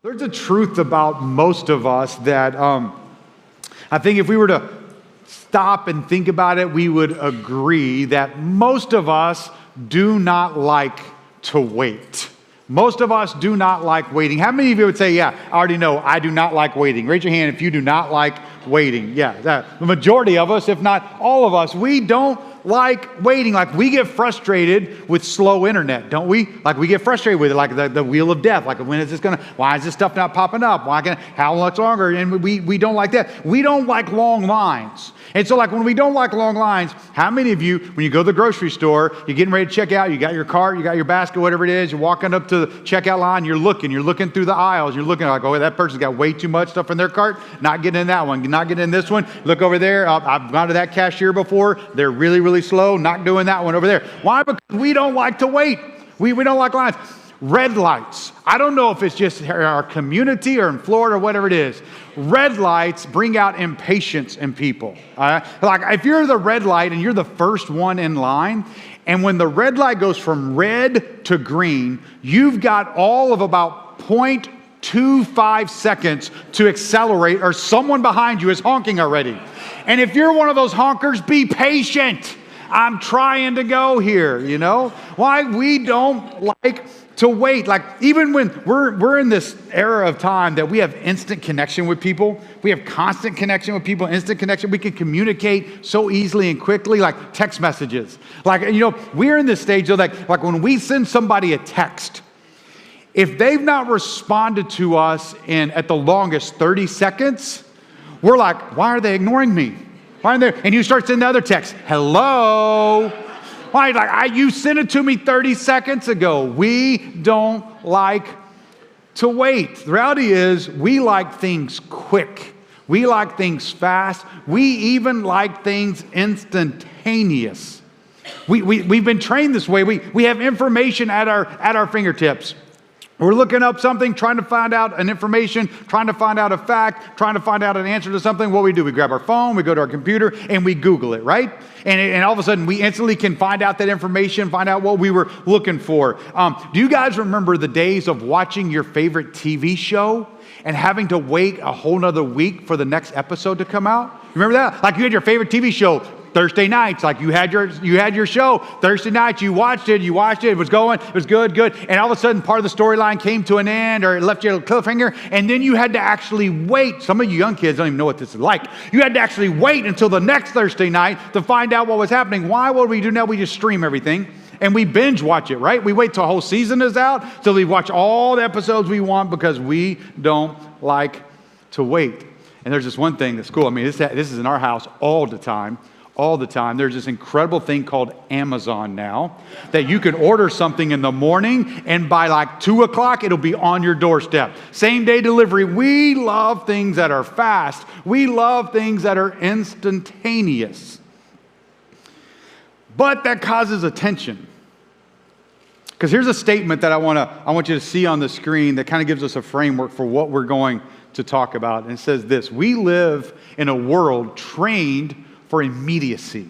There's a truth about most of us that I think if we were to stop and think about it, we would agree that most of us do not like to wait. Most of us do not like waiting. How many of you would say, yeah, I already know I do not like waiting? Raise your hand if you do not like waiting. Yeah, the majority of us, if not all of us, we don't like waiting. Like we get frustrated with slow internet, don't we? Like we get frustrated with it, like the wheel of death. Like when is this why is this stuff not popping up? How much longer? And we don't like that. We don't like long lines. And so like when we don't like long lines, how many of you, when you go to the grocery store, you're getting ready to check out, you got your cart, you got your basket, whatever it is, you're walking up to the checkout line, you're looking through the aisles, you're looking like, oh, that person's got way too much stuff in their cart, not getting in that one, not getting in this one, look over there, I've gone to that cashier before, they're really, really slow, not doing that one over there. Why? Because we don't like to wait. We don't like lines. Red lights. I don't know if it's just our community or in Florida or whatever it is. Red lights bring out impatience in people. Like if you're the red light and you're the first one in line, and when the red light goes from red to green, you've got all of about 0.25 seconds to accelerate, or someone behind you is honking already. And if you're one of those honkers, be patient. I'm trying to go here, you know? Why? We don't like to wait. Like even when we're in this era of time that we have instant connection with people, we have constant connection with people, instant connection. We can communicate so easily and quickly, like text messages. Like, you know, we're in this stage of like when we send somebody a text, if they've not responded to us in at the longest 30 seconds, we're like, why are they ignoring me? Why are they? And you start sending another text. Hello. Why? Like you sent it to me 30 seconds ago. We don't like to wait. The reality is we like things quick. We like things fast. We even like things instantaneous. We've been trained this way. We have information at our fingertips. We're looking up something, trying to find out an information, trying to find out a fact, trying to find out an answer to something. What do? We grab our phone, we go to our computer, and we Google it, right? And all of a sudden, we instantly can find out that information, find out what we were looking for. Do you guys remember the days of watching your favorite TV show and having to wait a whole nother week for the next episode to come out? Remember that? Like you had your favorite TV show Thursday nights, like you had your show Thursday night, you watched it, it was going, it was good, and all of a sudden part of the storyline came to an end or it left you a cliffhanger, and then you had to actually wait. Some of you young kids don't even know what this is like. You had to actually wait until the next Thursday night to find out what was happening. Why? What do we do now? We just stream everything and we binge watch it, right? We wait till a whole season is out till we watch all the episodes we want because we don't like to wait. And there's this one thing that's cool. I mean, this is in our house all the time. There's this incredible thing called Amazon now that you can order something in the morning and by like 2 o'clock, it'll be on your doorstep. Same day delivery. We love things that are fast. We love things that are instantaneous. But that causes a tension. Because here's a statement that I want you to see on the screen that kind of gives us a framework for what we're going to talk about. And it says this: we live in a world trained for immediacy.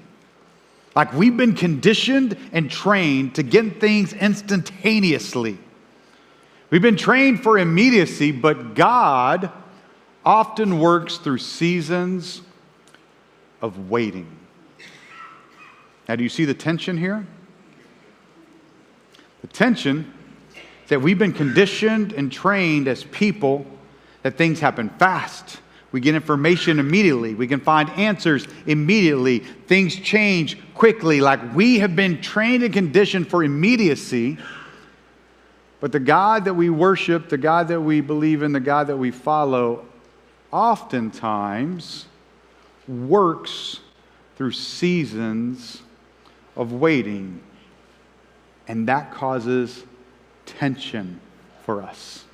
Like we've been conditioned and trained to get things instantaneously. We've been trained for immediacy, but God often works through seasons of waiting. Now, do you see the tension here? The tension is that we've been conditioned and trained as people that things happen fast. We get information immediately. We can find answers immediately. Things change quickly. Like we have been trained and conditioned for immediacy. But the God that we worship, the God that we believe in, the God that we follow, oftentimes works through seasons of waiting. And that causes tension for us.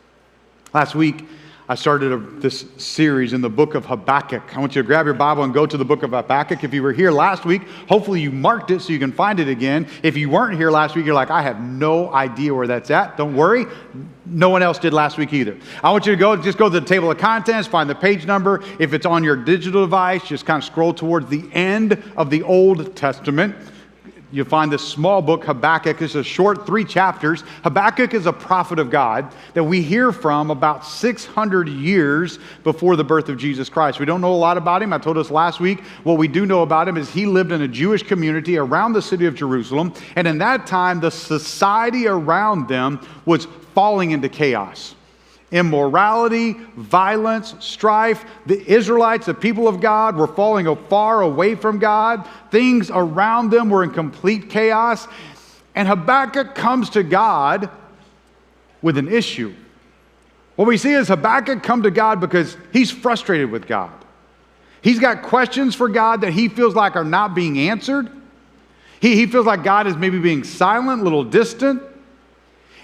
Last week, I started this series in the book of Habakkuk. I want you to grab your Bible and go to the book of Habakkuk. If you were here last week, hopefully you marked it so you can find it again. If you weren't here last week, you're like, I have no idea where that's at. Don't worry. No one else did last week either. I want you to just go to the table of contents, find the page number. If it's on your digital device, just kind of scroll towards the end of the Old Testament. you'll find this small book, Habakkuk. It's a short 3 chapters. Habakkuk is a prophet of God that we hear from about 600 years before the birth of Jesus Christ. We don't know a lot about him. I told us last week, what we do know about him is he lived in a Jewish community around the city of Jerusalem. And in that time, the society around them was falling into chaos. Immorality, violence, strife. The Israelites, the people of God, were falling far away from God. Things around them were in complete chaos. And Habakkuk comes to God with an issue. What we see is Habakkuk come to God because he's frustrated with God. He's got questions for God that he feels like are not being answered. He feels like God is maybe being silent, a little distant.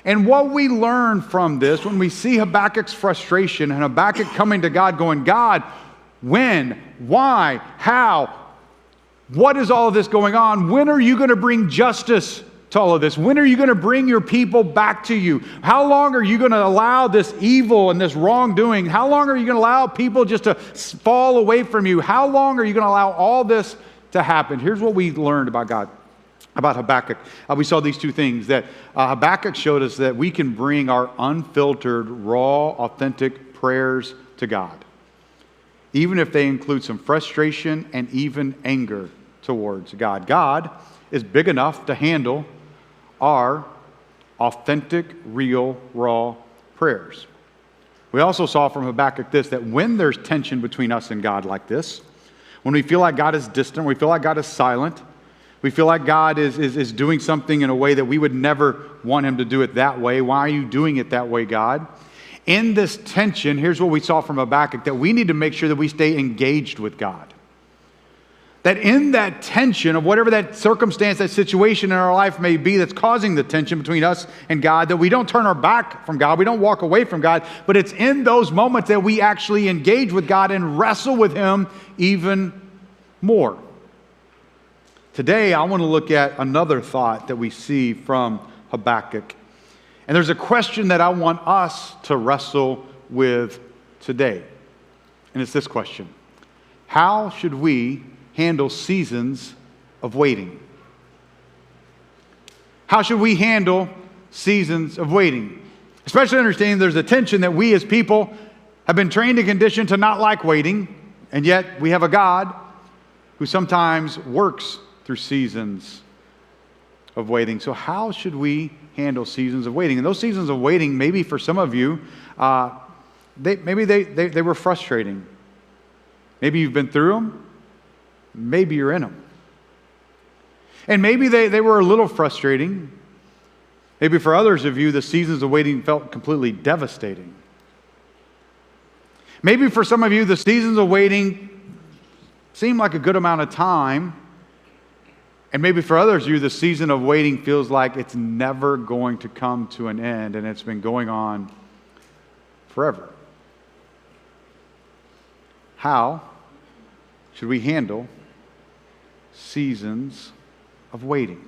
And what we learn from this, when we see Habakkuk's frustration and Habakkuk coming to God going, God, when, why, how, what is all of this going on? When are you going to bring justice to all of this? When are you going to bring your people back to you? How long are you going to allow this evil and this wrongdoing? How long are you going to allow people just to fall away from you? How long are you going to allow all this to happen? Here's what we learned about God. About Habakkuk. We saw these 2 things, that Habakkuk showed us that we can bring our unfiltered, raw, authentic prayers to God, even if they include some frustration and even anger towards God. God is big enough to handle our authentic, real, raw prayers. We also saw from Habakkuk this, that when there's tension between us and God like this, when we feel like God is distant, we feel like God is silent, we feel like God is doing something in a way that we would never want him to do it that way. Why are you doing it that way, God? In this tension, here's what we saw from Habakkuk, that we need to make sure that we stay engaged with God. That in that tension of whatever that circumstance, that situation in our life may be that's causing the tension between us and God, that we don't turn our back from God, we don't walk away from God, but it's in those moments that we actually engage with God and wrestle with him even more. Today, I want to look at another thought that we see from Habakkuk. And there's a question that I want us to wrestle with today. And it's this question: how should we handle seasons of waiting? How should we handle seasons of waiting? Especially understanding there's a tension that we as people have been trained and conditioned to not like waiting, and yet we have a God who sometimes works through seasons of waiting. So how should we handle seasons of waiting? And those seasons of waiting, maybe for some of you, they were frustrating. Maybe you've been through them. Maybe you're in them. And maybe they were a little frustrating. Maybe for others of you, the seasons of waiting felt completely devastating. Maybe for some of you, the seasons of waiting seemed like a good amount of time. And maybe for others of you, the season of waiting feels like it's never going to come to an end, and it's been going on forever. How should we handle seasons of waiting?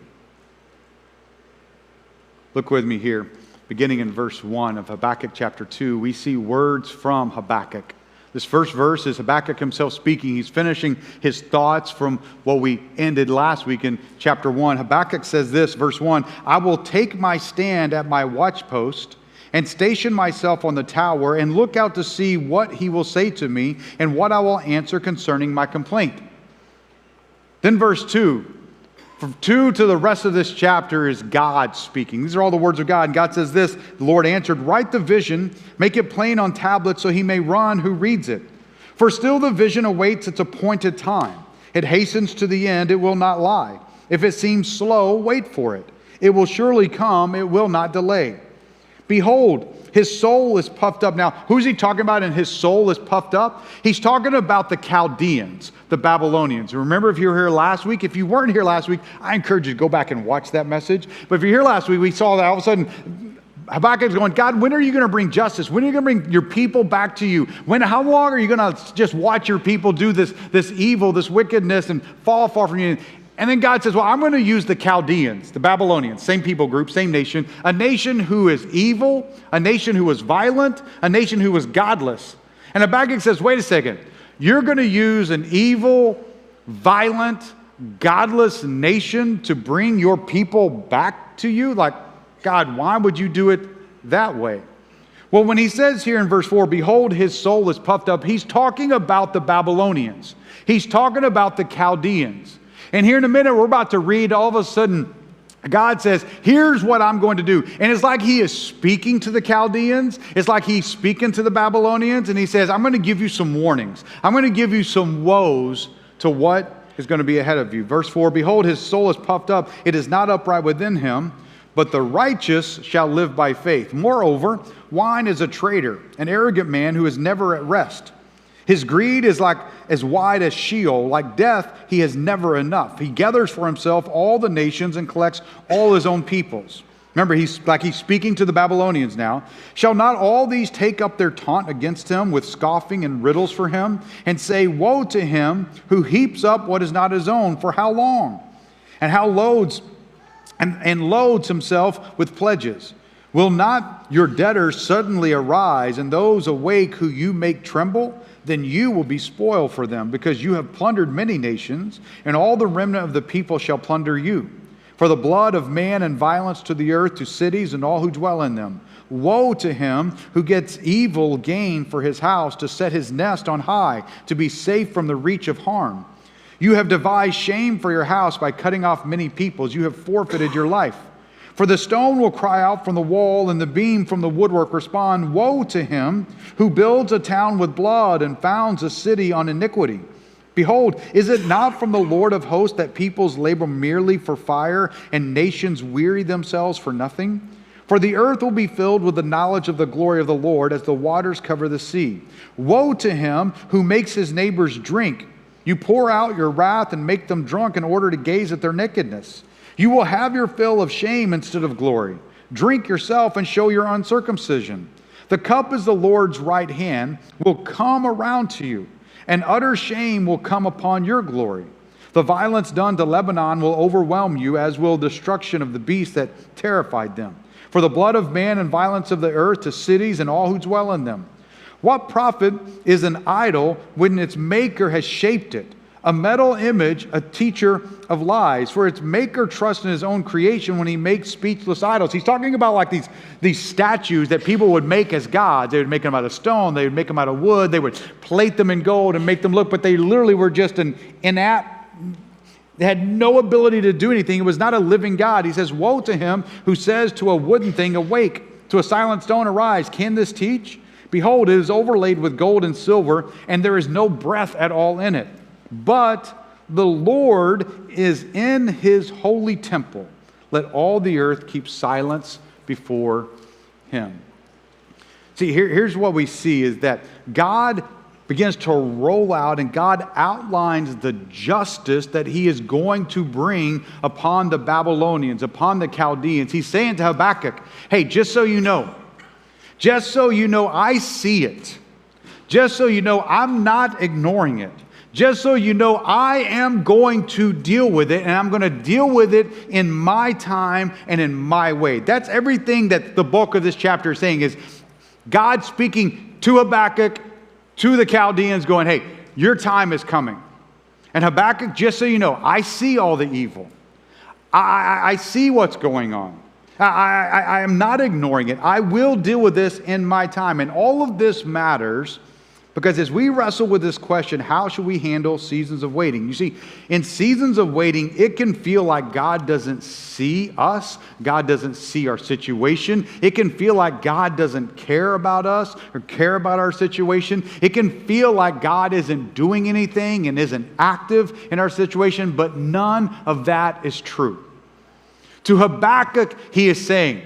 Look with me here, beginning in verse 1 of Habakkuk chapter 2. We see words from Habakkuk. This first verse is Habakkuk himself speaking. He's finishing his thoughts from what we ended last week in chapter 1. Habakkuk says this, verse 1, I will take my stand at my watchpost and station myself on the tower and look out to see what he will say to me and what I will answer concerning my complaint. Then verse 2. From 2 to the rest of this chapter is God speaking. These are all the words of God. And God says this, the Lord answered, write the vision, make it plain on tablets so he may run who reads it. For still the vision awaits its appointed time. It hastens to the end, it will not lie. If it seems slow, wait for it. It will surely come, it will not delay. Behold, his soul is puffed up. Now, who's he talking about and his soul is puffed up? He's talking about the Chaldeans, the Babylonians. Remember, if you were here last week, if you weren't here last week, I encourage you to go back and watch that message. But if you're here last week, we saw that all of a sudden Habakkuk's going, God, when are you going to bring justice? When are you going to bring your people back to you? How long are you going to just watch your people do this evil, this wickedness, and fall far from you? And then God says, well, I'm going to use the Chaldeans, the Babylonians, same people group, same nation, a nation who is evil, a nation who is violent, a nation who is godless. And Habakkuk says, wait a second, you're going to use an evil, violent, godless nation to bring your people back to you? Like, God, why would you do it that way? Well, when he says here in verse 4, behold, his soul is puffed up, he's talking about the Babylonians. He's talking about the Chaldeans. And here in a minute, we're about to read, all of a sudden, God says, here's what I'm going to do. And it's like he is speaking to the Chaldeans. It's like he's speaking to the Babylonians. And he says, I'm going to give you some warnings. I'm going to give you some woes to what is going to be ahead of you. Verse 4, behold, his soul is puffed up. It is not upright within him, but the righteous shall live by faith. Moreover, wine is a traitor, an arrogant man who is never at rest. His greed is like as wide as Sheol. Like death, he has never enough. He gathers for himself all the nations and collects all his own peoples. Remember, he's speaking to the Babylonians now. Shall not all these take up their taunt against him with scoffing and riddles for him, and say, woe to him who heaps up what is not his own, for how long? And how loads himself with pledges. Will not your debtors suddenly arise, and those awake who you make tremble? Then you will be spoiled for them, because you have plundered many nations, and all the remnant of the people shall plunder you. For the blood of man and violence to the earth, to cities and all who dwell in them. Woe to him who gets evil gain for his house, to set his nest on high, to be safe from the reach of harm. You have devised shame for your house by cutting off many peoples. You have forfeited your life. For the stone will cry out from the wall, and the beam from the woodwork respond, woe to him who builds a town with blood and founds a city on iniquity. Behold, is it not from the Lord of hosts that peoples labor merely for fire, and nations weary themselves for nothing? For the earth will be filled with the knowledge of the glory of the Lord, as the waters cover the sea. Woe to him who makes his neighbors drink. You pour out your wrath and make them drunk in order to gaze at their nakedness. You will have your fill of shame instead of glory. Drink yourself and show your uncircumcision. The cup is the Lord's right hand, will come around to you, and utter shame will come upon your glory. The violence done to Lebanon will overwhelm you, as will destruction of the beast that terrified them. For the blood of man and violence of the earth to cities and all who dwell in them. What profit is an idol when its maker has shaped it? A metal image, a teacher of lies. For its maker trusts in his own creation when he makes speechless idols. He's talking about like these statues that people would make as gods. They would make them out of stone. They would make them out of wood. They would plate them in gold and make them look, but they literally were just an inapt. They had no ability to do anything. It was not a living God. He says, woe to him who says to a wooden thing, awake, to a silent stone, arise. Can this teach? Behold, it is overlaid with gold and silver, and there is no breath at all in it. But the Lord is in his holy temple. Let all the earth keep silence before him. See, here's what we see is that God begins to roll out, and God outlines the justice that he is going to bring upon the Babylonians, upon the Chaldeans. He's saying to Habakkuk, hey, just so you know, I see it. Just so you know, I'm not ignoring it. Just so you know, I am going to deal with it, and I'm going to deal with it in my time and in my way. That's everything that the bulk of this chapter is saying, is God speaking to Habakkuk, to the Chaldeans, going, hey, your time is coming. And Habakkuk, just so you know, I see all the evil. I see what's going on. I am not ignoring it. I will deal with this in my time. And all of this matters because as we wrestle with this question, how should we handle seasons of waiting? You see, in seasons of waiting, it can feel like God doesn't see us. God doesn't see our situation. It can feel like God doesn't care about us or care about our situation. It can feel like God isn't doing anything and isn't active in our situation, but none of that is true. To Habakkuk, he is saying,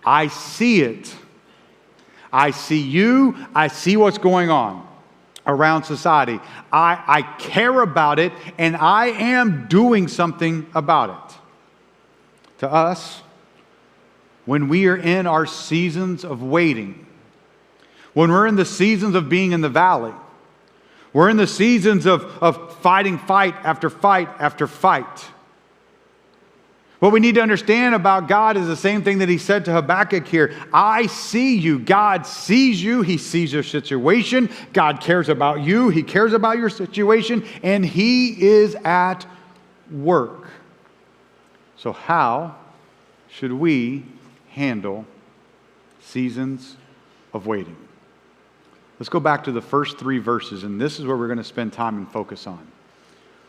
I see it. I see you. I see what's going on around society. I care about it, and I am doing something about it. To us, when we are in our seasons of waiting, when we're in the seasons of being in the valley, we're in the seasons of fighting fight after fight after fight. What we need to understand about God is the same thing that he said to Habakkuk here. I see you. God sees you. He sees your situation. God cares about you. He cares about your situation. And he is at work. So how should we handle seasons of waiting? Let's go back to the first 3 verses, and this is where we're going to spend time and focus on.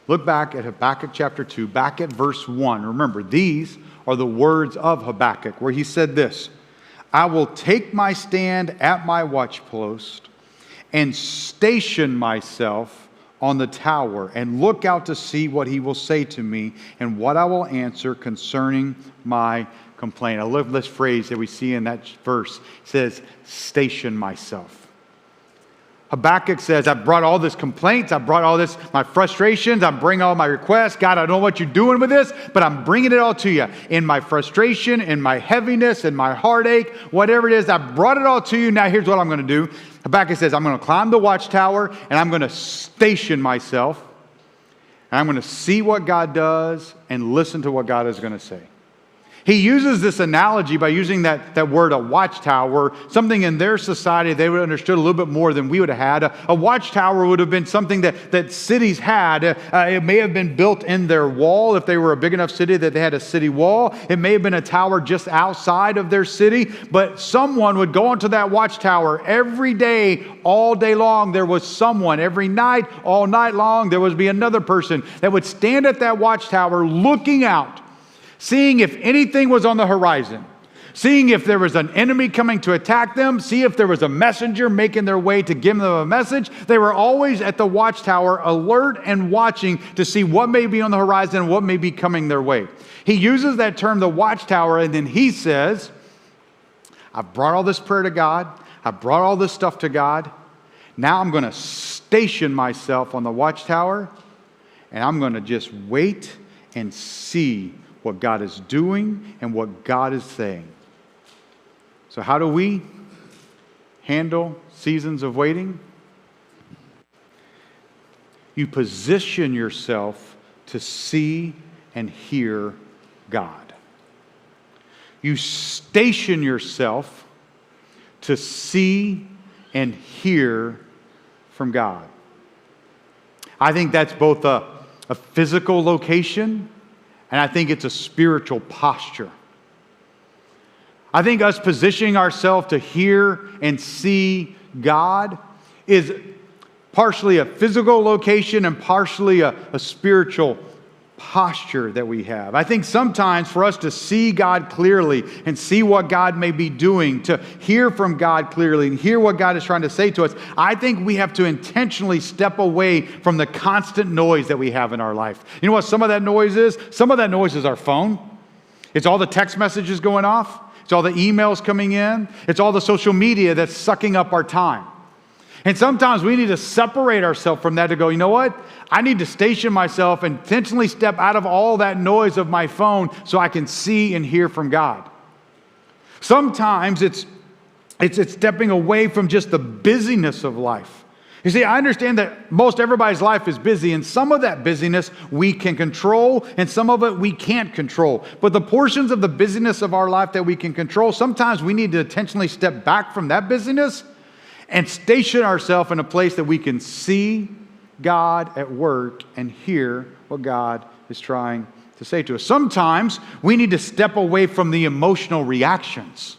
Look back at Habakkuk chapter 2, back at verse 1. Remember, these are the words of Habakkuk, where he said this, I will take my stand at my watchpost and station myself on the tower and look out to see what he will say to me and what I will answer concerning my complaint. I love this phrase that we see in that verse. It says, station myself. Habakkuk says, I've brought all this complaints, I've brought all this, my frustrations, I'm bringing all my requests. God, I don't know what you're doing with this, but I'm bringing it all to you. In my frustration, in my heaviness, in my heartache, whatever it is, I brought it all to you. Now here's what I'm going to do. Habakkuk says, I'm going to climb the watchtower and I'm going to station myself. And I'm going to see what God does and listen to what God is going to say. He uses this analogy by using that word, a watchtower, something in their society they would have understood a little bit more than we would have had. A watchtower would have been something that cities had. It may have been built in their wall if they were a big enough city that they had a city wall. It may have been a tower just outside of their city, but someone would go onto that watchtower every day, all day long. There was someone every night, all night long. There would be another person that would stand at that watchtower looking out, seeing if anything was on the horizon, seeing if there was an enemy coming to attack them, see if there was a messenger making their way to give them a message. They were always at the watchtower, alert and watching to see what may be on the horizon and what may be coming their way. He uses that term, the watchtower, and then he says, I've brought all this prayer to God. I've brought all this stuff to God. Now I'm going to station myself on the watchtower, and I'm going to just wait and see what God is doing and what God is saying. So how do we handle seasons of waiting? You position yourself to see and hear God. You station yourself to see and hear from God. I think that's both a physical location, and I think it's a spiritual posture. I think us positioning ourselves to hear and see God is partially a physical location and partially a spiritual posture that we have. I think sometimes for us to see God clearly and see what God may be doing, to hear from God clearly and hear what God is trying to say to us, I think we have to intentionally step away from the constant noise that we have in our life. You know what some of that noise is? Some of that noise is our phone. It's all the text messages going off. It's all the emails coming in. It's all the social media that's sucking up our time. And sometimes we need to separate ourselves from that to go, you know what? I need to station myself and intentionally step out of all that noise of my phone so I can see and hear from God. Sometimes it's stepping away from just the busyness of life. You see, I understand that most everybody's life is busy, and some of that busyness we can control, and some of it we can't control. But the portions of the busyness of our life that we can control, sometimes we need to intentionally step back from that busyness and station ourselves in a place that we can see God at work and hear what God is trying to say to us. Sometimes we need to step away from the emotional reactions.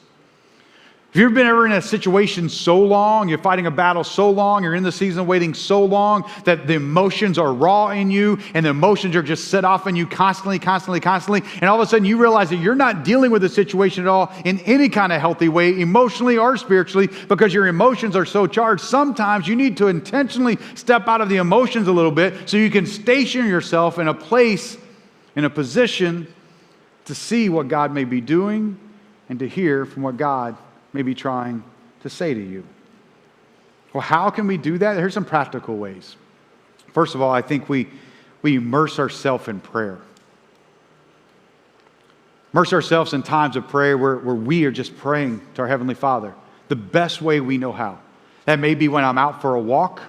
Have you ever been in a situation so long, you're fighting a battle so long, you're in the season of waiting so long that the emotions are raw in you and the emotions are just set off in you constantly, and all of a sudden you realize that you're not dealing with the situation at all in any kind of healthy way, emotionally or spiritually, because your emotions are so charged. Sometimes you need to intentionally step out of the emotions a little bit so you can station yourself in a place, in a position to see what God may be doing and to hear from what God may be trying to say to you. Well, how can we do that? Here's some practical ways. First of all, I think we immerse ourselves in prayer. Immerse ourselves in times of prayer where we are just praying to our Heavenly Father the best way we know how. That may be when I'm out for a walk.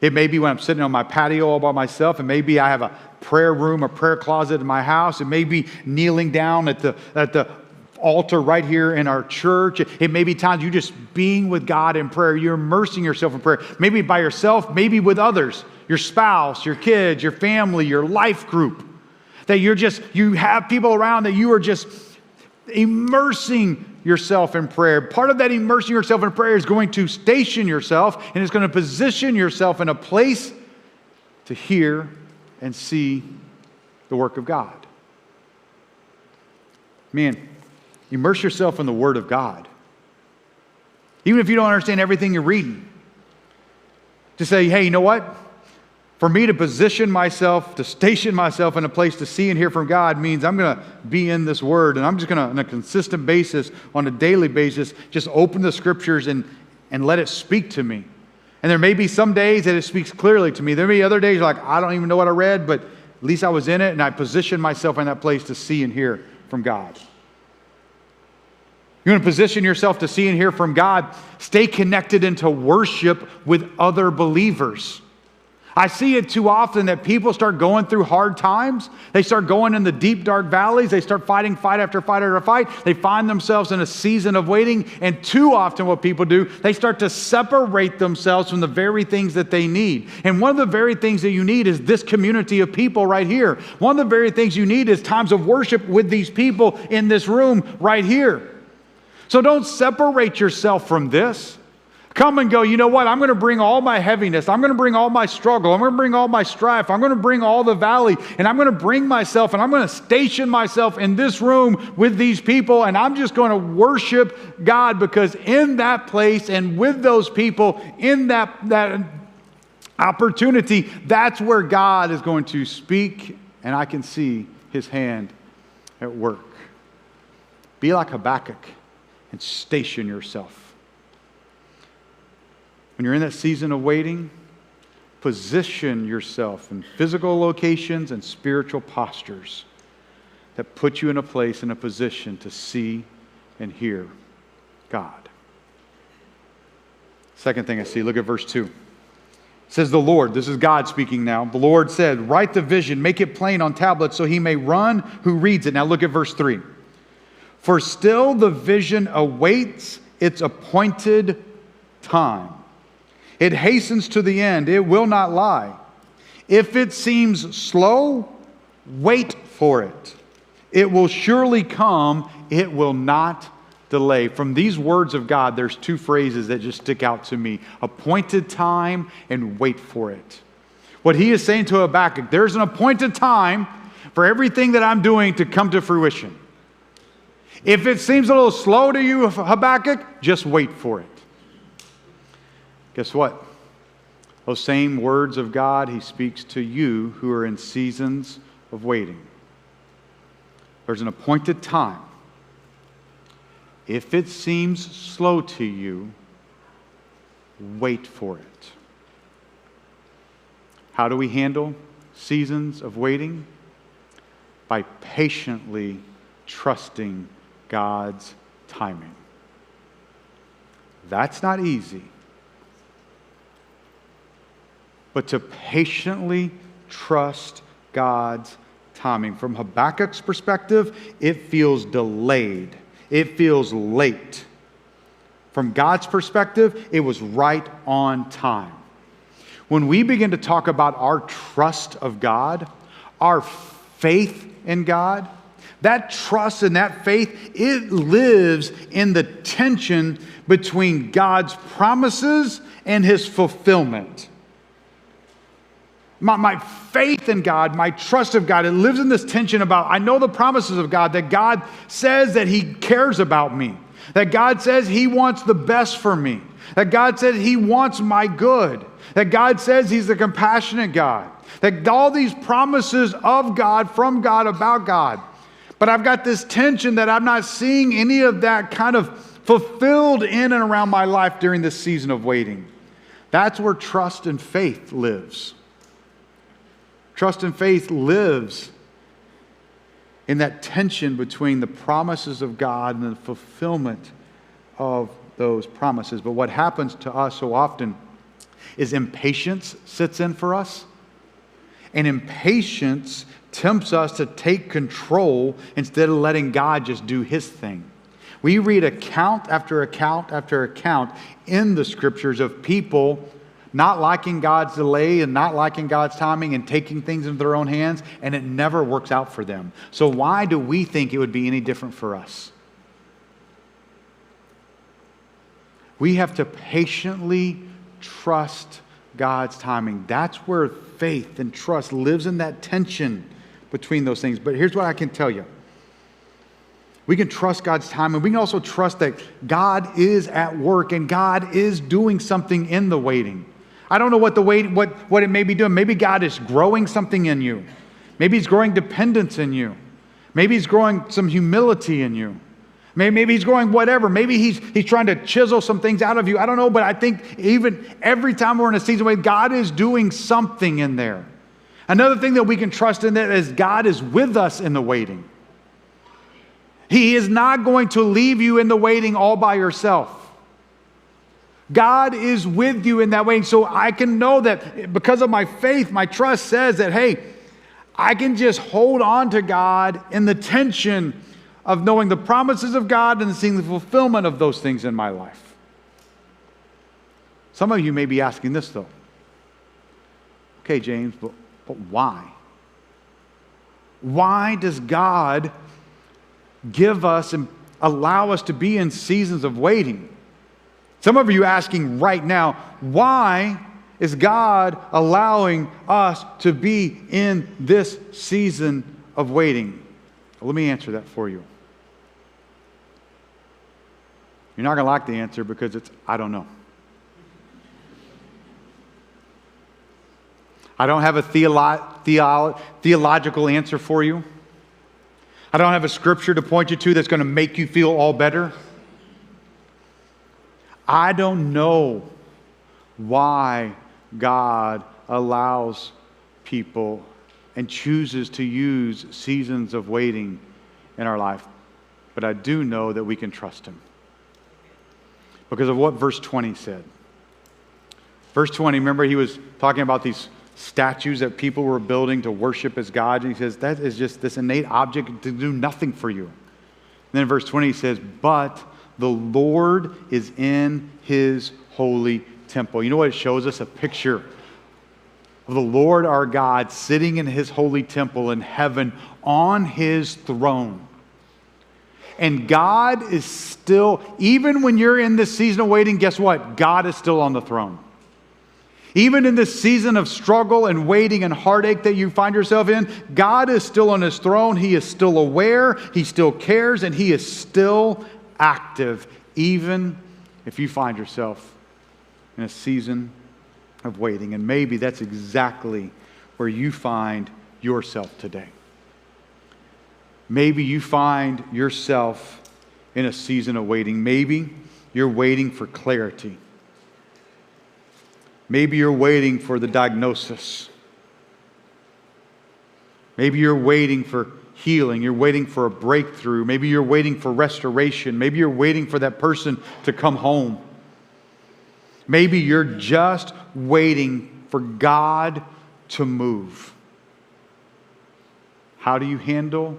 It may be when I'm sitting on my patio all by myself. It may be I have a prayer room, a prayer closet in my house. It may be kneeling down at the altar right here in our church. It may be times you just being with God in prayer. You're immersing yourself in prayer. Maybe by yourself, maybe with others. Your spouse, your kids, your family, your life group. That you have people around that you are just immersing yourself in prayer. Part of that immersing yourself in prayer is going to station yourself, and it's going to position yourself in a place to hear and see the work of God. Man, immerse yourself in the Word of God. Even if you don't understand everything you're reading. To say, hey, you know what? For me to position myself, to station myself in a place to see and hear from God means I'm going to be in this Word, and I'm just going to, on a consistent basis, on a daily basis, just open the Scriptures and let it speak to me. And there may be some days that it speaks clearly to me. There may be other days like, I don't even know what I read, but at least I was in it, and I positioned myself in that place to see and hear from God. You're going to position yourself to see and hear from God. Stay connected into worship with other believers. I see it too often that people start going through hard times. They start going in the deep, dark valleys. They start fighting fight after fight after fight. They find themselves in a season of waiting. And too often what people do, they start to separate themselves from the very things that they need. And one of the very things that you need is this community of people right here. One of the very things you need is times of worship with these people in this room right here. So don't separate yourself from this. Come and go, you know what? I'm going to bring all my heaviness. I'm going to bring all my struggle. I'm going to bring all my strife. I'm going to bring all the valley. And I'm going to bring myself and I'm going to station myself in this room with these people. And I'm just going to worship God because in that place and with those people, in that opportunity, that's where God is going to speak. And I can see His hand at work. Be like Habakkuk and station yourself. When you're in that season of waiting, position yourself in physical locations and spiritual postures that put you in a place, in a position to see and hear God. Second thing I see, look at verse 2. It says the Lord, this is God speaking now. The Lord said, write the vision, make it plain on tablets so he may run who reads it. Now look at verse 3. For still the vision awaits its appointed time. It hastens to the end. It will not lie. If it seems slow, wait for it. It will surely come. It will not delay. From these words of God, there's two phrases that just stick out to me. Appointed time and wait for it. What he is saying to Habakkuk, there's an appointed time for everything that I'm doing to come to fruition. If it seems a little slow to you, Habakkuk, just wait for it. Guess what? Those same words of God, He speaks to you who are in seasons of waiting. There's an appointed time. If it seems slow to you, wait for it. How do we handle seasons of waiting? By patiently trusting God's timing. That's not easy. But to patiently trust God's timing. From Habakkuk's perspective, it feels delayed. It feels late. From God's perspective, it was right on time. When we begin to talk about our trust of God, our faith in God, that trust and that faith, it lives in the tension between God's promises and His fulfillment. My faith in God, my trust of God, it lives in this tension about, I know the promises of God, that God says that He cares about me, that God says He wants the best for me, that God says He wants my good, that God says He's a compassionate God, that all these promises of God, from God, about God. But I've got this tension that I'm not seeing any of that kind of fulfilled in and around my life during this season of waiting. That's where trust and faith lives. Trust and faith lives in that tension between the promises of God and the fulfillment of those promises. But what happens to us so often is impatience sits in for us. And impatience tempts us to take control instead of letting God just do His thing. We read account after account after account in the Scriptures of people not liking God's delay and not liking God's timing and taking things into their own hands, and it never works out for them. So why do we think it would be any different for us? We have to patiently trust God's timing. That's where faith and trust lives, in that tension between those things. But here's what I can tell you. We can trust God's timing. We can also trust that God is at work and God is doing something in the waiting. I don't know what it may be doing. Maybe God is growing something in you. Maybe He's growing dependence in you. Maybe He's growing some humility in you. Maybe He's growing whatever. Maybe He's trying to chisel some things out of you. I don't know, but I think even every time we're in a season where God is doing something in there. Another thing that we can trust in that is God is with us in the waiting. He is not going to leave you in the waiting all by yourself. God is with you in that waiting. So I can know that because of my faith, my trust says that, hey, I can just hold on to God in the tension of knowing the promises of God and seeing the fulfillment of those things in my life. Some of you may be asking this, though. Okay, James, but why? Why does God give us and allow us to be in seasons of waiting? Some of you asking right now, why is God allowing us to be in this season of waiting? Well, let me answer that for you. You're not going to like the answer because it's, I don't know. I don't have a theological answer for you. I don't have a scripture to point you to that's going to make you feel all better. I don't know why God allows people and chooses to use seasons of waiting in our life. But I do know that we can trust Him because of what verse 20 said. Verse 20, remember he was talking about these statues that people were building to worship as God. And he says, that is just this innate object to do nothing for you. And then in verse 20 he says, but the Lord is in His holy temple. You know what it shows us? A picture of the Lord our God sitting in His holy temple in heaven on His throne. And God is still, even when you're in this season of waiting, guess what? God is still on the throne. Even in this season of struggle and waiting and heartache that you find yourself in, God is still on His throne. He is still aware. He still cares. And He is still active, even if you find yourself in a season of waiting. And maybe that's exactly where you find yourself today. Maybe you find yourself in a season of waiting. Maybe you're waiting for clarity. Maybe you're waiting for the diagnosis. Maybe you're waiting for healing. You're waiting for a breakthrough. Maybe you're waiting for restoration. Maybe you're waiting for that person to come home. Maybe you're just waiting for God to move. How do you handle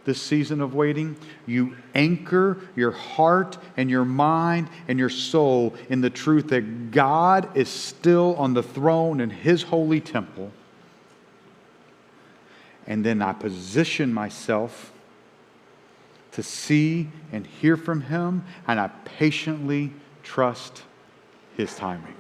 this season of waiting? You anchor your heart and your mind and your soul in the truth that God is still on the throne in His holy temple. And then I position myself to see and hear from Him, and I patiently trust His timing.